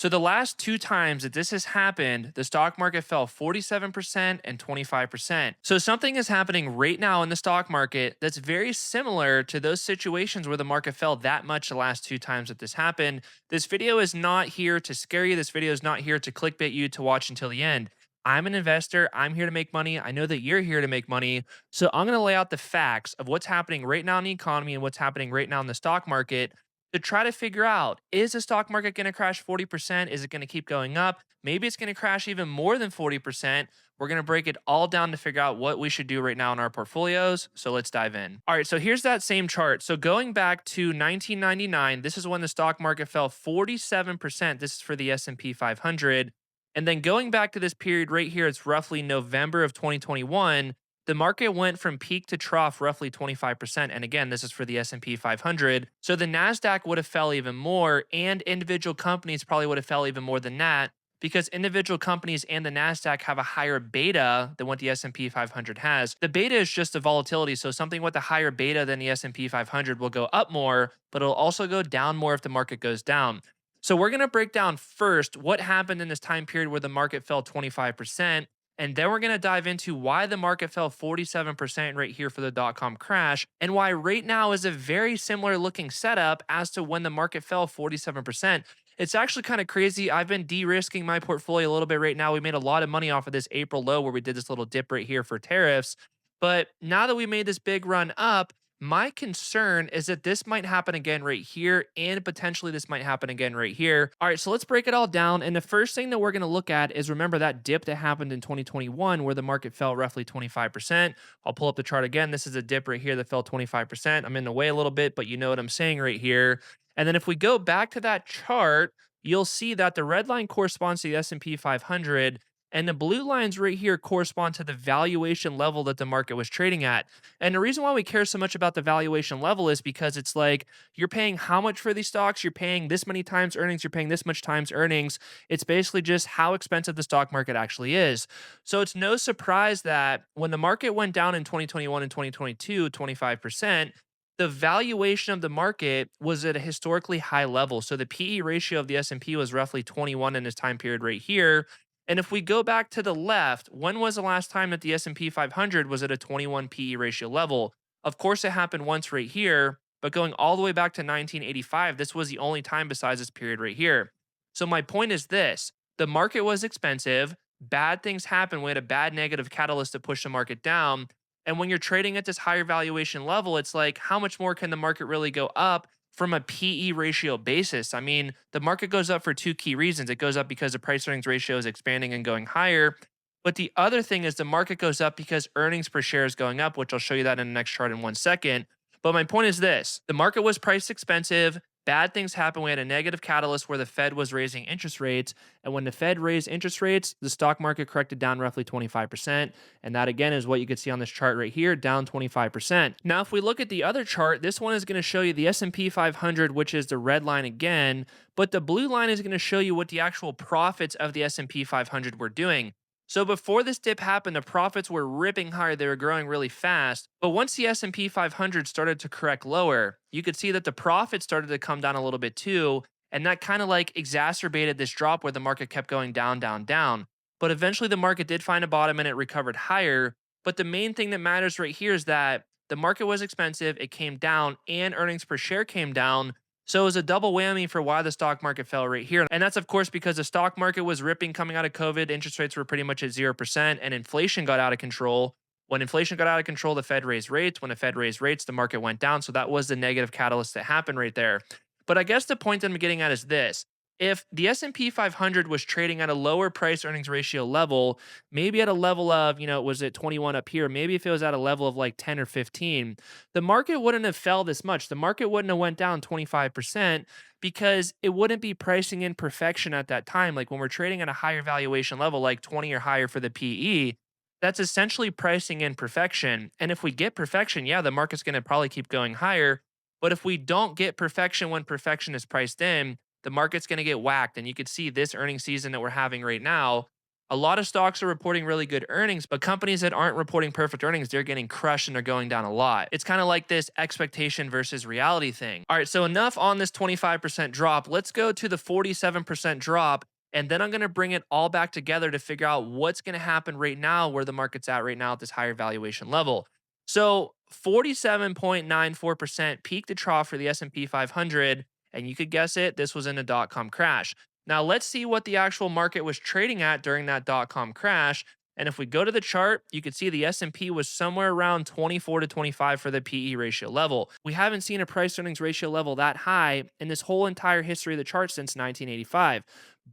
So the last two times that this has happened, the stock market fell 47% and 25%. So something is happening right now in the stock market that's very similar to those situations where the market fell that much the last two times that this happened. This video is not here to scare you. This video is not here to clickbait you to watch until the end. I'm an investor. I'm here to make money. I know that you're here to make money. So I'm going to lay out the facts of what's happening right now in the economy and what's happening right now in the stock market to try to figure out, is the stock market going to crash 40%? Is it going to keep going up? Maybe it's going to crash even more than 40%. We're going to break it all down to figure out what we should do right now in our portfolios. So let's dive in. All right, so here's that same chart. So going back to 1999, this is when the stock market fell 47%. This is for the S&P 500. And then going back to this period right here, it's roughly November of 2021. The market went from peak to trough roughly 25%. And again, this is for the S&P 500. So the Nasdaq would have fell even more, and individual companies probably would have fell even more than that, because individual companies and the Nasdaq have a higher beta than what the S&P 500 has. The beta is just the volatility. So something with a higher beta than the S&P 500 will go up more, but it'll also go down more if the market goes down. So we're going to break down first what happened in this time period where the market fell 25%. And then we're going to dive into why the market fell 47% right here for the dot-com crash, and why right now is a very similar looking setup as to when the market fell 47%. It's actually kind of crazy. I've been de-risking my portfolio a little bit right now. We made a lot of money off of this April low where we did this little dip right here for tariffs. But now that we made this big run up, my concern is that this might happen again right here, and potentially this might happen again right here. All right, so let's break it all down. And the first thing that we're going to look at is, remember that dip that happened in 2021 where the market fell roughly 25%. I'll pull up the chart again. This is a dip right here that fell 25%. I'm in the way a little bit, but you know what I'm saying right here. And then if we go back to that chart, you'll see that the red line corresponds to the S&P 500. And the blue lines right here correspond to the valuation level that the market was trading at. And the reason why we care so much about the valuation level is because it's like, you're paying how much for these stocks? You're paying this many times earnings. You're paying this much times earnings. It's basically just how expensive the stock market actually is. So it's no surprise that when the market went down in 2021 and 2022, 25%, the valuation of the market was at a historically high level. So the PE ratio of the S&P was roughly 21 in this time period right here. And if we go back to the left, when was the last time that the S&P 500 was at a 21 PE ratio level? Of course, it happened once right here, but going all the way back to 1985, this was the only time besides this period right here. So my point is this: the market was expensive, bad things happened. We had a bad negative catalyst to push the market down. And when you're trading at this higher valuation level, it's like, how much more can the market really go up from a PE ratio basis? I mean, the market goes up for two key reasons. It goes up because the price earnings ratio is expanding and going higher. But the other thing is the market goes up because earnings per share is going up, which I'll show you that in the next chart in 1 second. But my point is this: the market was priced expensive. Bad things happened. We had a negative catalyst where the Fed was raising interest rates. And when the Fed raised interest rates, the stock market corrected down roughly 25%. And that, again, is what you can see on this chart right here, down 25%. Now, if we look at the other chart, this one is going to show you the S&P 500, which is the red line again. But the blue line is going to show you what the actual profits of the S&P 500 were doing. So before this dip happened, the profits were ripping higher. They were growing really fast. But once the S&P 500 started to correct lower, you could see that the profits started to come down a little bit too. And that kind of like exacerbated this drop where the market kept going down, down, down. But eventually the market did find a bottom and it recovered higher. But the main thing that matters right here is that the market was expensive, it came down, and earnings per share came down. So it was a double whammy for why the stock market fell right here. And that's, of course, because the stock market was ripping coming out of COVID. Interest rates were pretty much at 0%, and inflation got out of control. When inflation got out of control, the Fed raised rates. When the Fed raised rates, the market went down. So that was the negative catalyst that happened right there. But I guess the point that I'm getting at is this: if the S&P 500 was trading at a lower price earnings ratio level, maybe at a level of, was it 21 up here? Maybe if it was at a level of like 10 or 15, the market wouldn't have fell this much. The market wouldn't have went down 25% because it wouldn't be pricing in perfection at that time. Like when we're trading at a higher valuation level, like 20 or higher for the PE, that's essentially pricing in perfection. And if we get perfection, yeah, the market's going to probably keep going higher. But if we don't get perfection when perfection is priced in, the market's going to get whacked. And you could see this earnings season that we're having right now. A lot of stocks are reporting really good earnings, but companies that aren't reporting perfect earnings, they're getting crushed and they're going down a lot. It's kind of like this expectation versus reality thing. All right, so enough on this 25% drop. Let's go to the 47% drop. And then I'm going to bring it all back together to figure out what's going to happen right now, where the market's at right now at this higher valuation level. So 47.94% peak to trough for the S&P 500. And you could guess it, this was in a dot-com crash. Now let's see what the actual market was trading at during that dot-com crash. And if we go to the chart, you can see the S&P was somewhere around 24 to 25 for the PE ratio level. We haven't seen a price earnings ratio level that high in this whole entire history of the chart since 1985.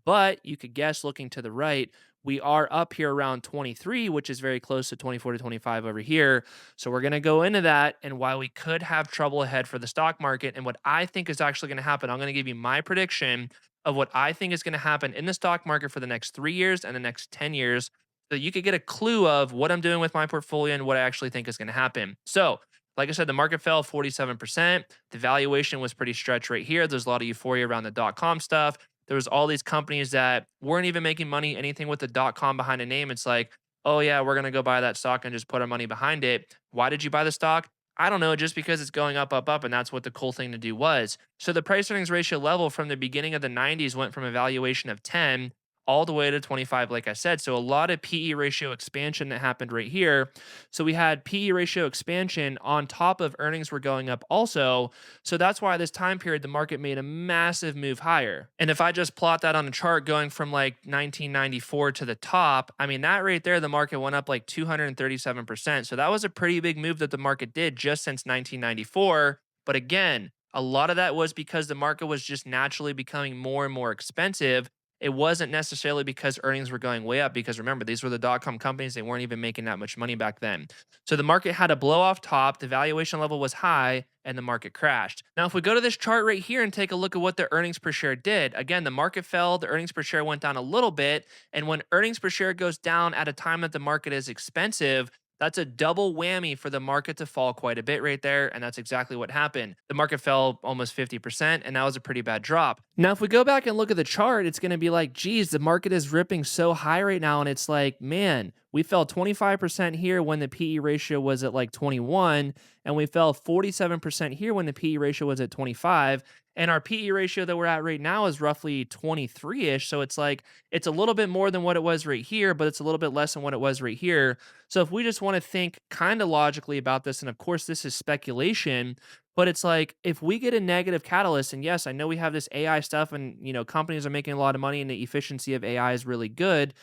But you could guess looking to the right, we are up here around 23, which is very close to 24 to 25 over here. So we're going to go into that and why we could have trouble ahead for the stock market and what I think is actually going to happen. I'm going to give you my prediction of what I think is going to happen in the stock market for the next 3 years and the next 10 years so you could get a clue of what I'm doing with my portfolio and what I actually think is going to happen. So, like I said, the market fell 47%. The valuation was pretty stretched right here. There's a lot of euphoria around the dot-com stuff. There was all these companies that weren't even making money, anything with the dot-com behind a name. It's like, oh yeah, we're going to go buy that stock and just put our money behind it. Why did you buy the stock? I don't know, just because it's going up, up, up, and that's what the cool thing to do was. So the price earnings ratio level from the beginning of the 90s went from a valuation of 10 all the way to 25, like I said. So a lot of PE ratio expansion that happened right here. So we had PE ratio expansion on top of earnings were going up also. So that's why this time period, the market made a massive move higher. And if I just plot that on a chart going from like 1994 to the top, I mean, that right there, the market went up like 237%. So that was a pretty big move that the market did just since 1994. But again, a lot of that was because the market was just naturally becoming more and more expensive. It wasn't necessarily because earnings were going way up, because remember, these were the dot-com companies. They weren't even making that much money back then. So the market had a blow off top, the valuation level was high, and the market crashed. Now, if we go to this chart right here and take a look at what the earnings per share did, again, the market fell, the earnings per share went down a little bit. And when earnings per share goes down at a time that the market is expensive, that's a double whammy for the market to fall quite a bit right there. And that's exactly what happened. The market fell almost 50%, and that was a pretty bad drop. Now, if we go back and look at the chart, it's going to be like, geez, the market is ripping so high right now. And it's like, man, we fell 25% here when the PE ratio was at like 21, and we fell 47% here when the PE ratio was at 25. And our PE ratio that we're at right now is roughly 23-ish. So it's like, it's a little bit more than what it was right here, but it's a little bit less than what it was right here. So if we just want to think kind of logically about this, and of course this is speculation, but it's like if we get a negative catalyst, and yes, I know we have this AI stuff and companies are making a lot of money and the efficiency of AI is really good,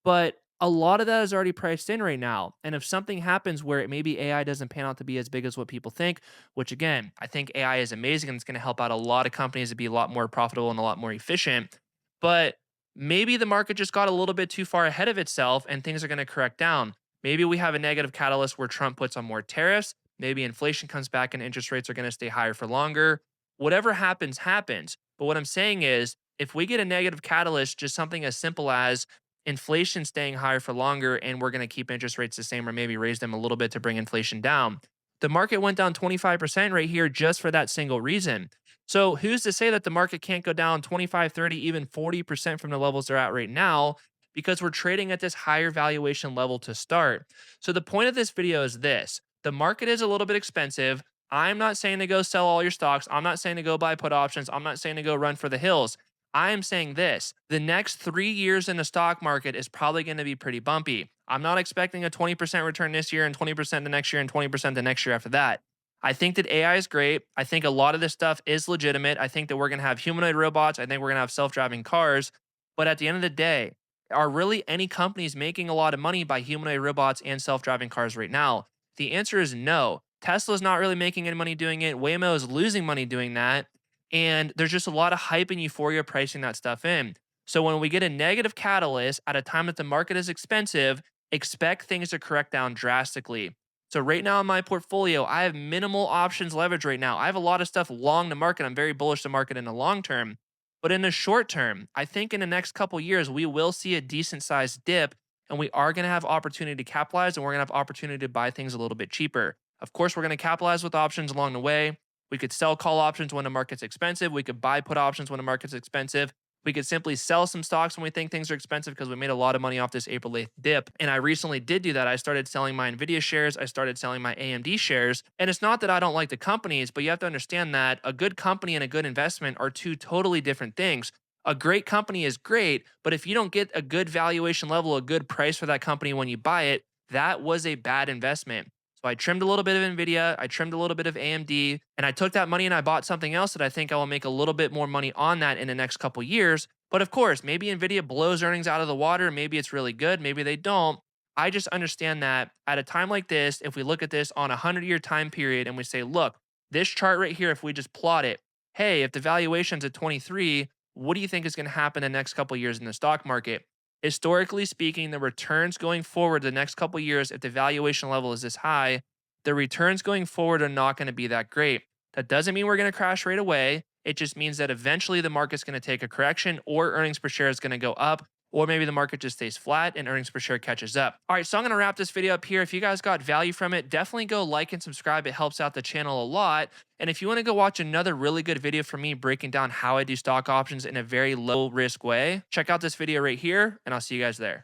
but a lot of that is already priced in right now. And if something happens where maybe AI doesn't pan out to be as big as what people think, which again, I think AI is amazing and it's going to help out a lot of companies to be a lot more profitable and a lot more efficient. But maybe the market just got a little bit too far ahead of itself and things are going to correct down. Maybe we have a negative catalyst where Trump puts on more tariffs. Maybe inflation comes back and interest rates are going to stay higher for longer. Whatever happens, happens. But what I'm saying is, if we get a negative catalyst, just something as simple as inflation staying higher for longer and we're going to keep interest rates the same or maybe raise them a little bit to bring inflation down. The market went down 25% right here just for that single reason. So who's to say that the market can't go down 25, 30, even 40% from the levels they're at right now because we're trading at this higher valuation level to start. So the point of this video is this. The market is a little bit expensive. I'm not saying to go sell all your stocks. I'm not saying to go buy put options. I'm not saying to go run for the hills. I am saying this, the next 3 years in the stock market is probably going to be pretty bumpy. I'm not expecting a 20% return this year and 20% the next year and 20% the next year after that. I think that AI is great. I think a lot of this stuff is legitimate. I think that we're going to have humanoid robots. I think we're going to have self-driving cars. But at the end of the day, are really any companies making a lot of money by humanoid robots and self-driving cars right now? The answer is no. Tesla's not really making any money doing it. Waymo is losing money doing that. And there's just a lot of hype and euphoria pricing that stuff in. So when we get a negative catalyst at a time that the market is expensive, expect things to correct down drastically. So right now in my portfolio, I have minimal options leverage right now. I have a lot of stuff long the market. I'm very bullish the market in the long term. But in the short term, I think in the next couple years, we will see a decent sized dip and we are going to have opportunity to capitalize and we're going to have opportunity to buy things a little bit cheaper. Of course, we're going to capitalize with options along the way. We could sell call options when the market's expensive. We could buy put options when the market's expensive. We could simply sell some stocks when we think things are expensive because we made a lot of money off this April 8th dip. And I recently did do that. I started selling my Nvidia shares, I started selling my AMD shares. And it's not that I don't like the companies, but you have to understand that a good company and a good investment are two totally different things. A great company is great, but if you don't get a good valuation level, a good price for that company when you buy it, that was a bad investment. So I trimmed a little bit of Nvidia, I trimmed a little bit of AMD, and I took that money and I bought something else that I think I will make a little bit more money on that in the next couple years. But of course, maybe Nvidia blows earnings out of the water, maybe it's really good, maybe they don't. I just understand that at a time like this, if we look at this on a 100-year time period and we say, look, this chart right here, if we just plot it, hey, if the valuation's at 23, what do you think is going to happen the next couple years in the stock market? Historically speaking, the returns going forward the next couple years, if the valuation level is this high, the returns going forward are not going to be that great. That doesn't mean we're going to crash right away. It just means that eventually the market's going to take a correction or earnings per share is going to go up. Or maybe the market just stays flat and earnings per share catches up. All right, so I'm going to wrap this video up here. If you guys got value from it, definitely go like and subscribe. It helps out the channel a lot. And if you want to go watch another really good video from me breaking down how I do stock options in a very low risk way, check out this video right here, and I'll see you guys there.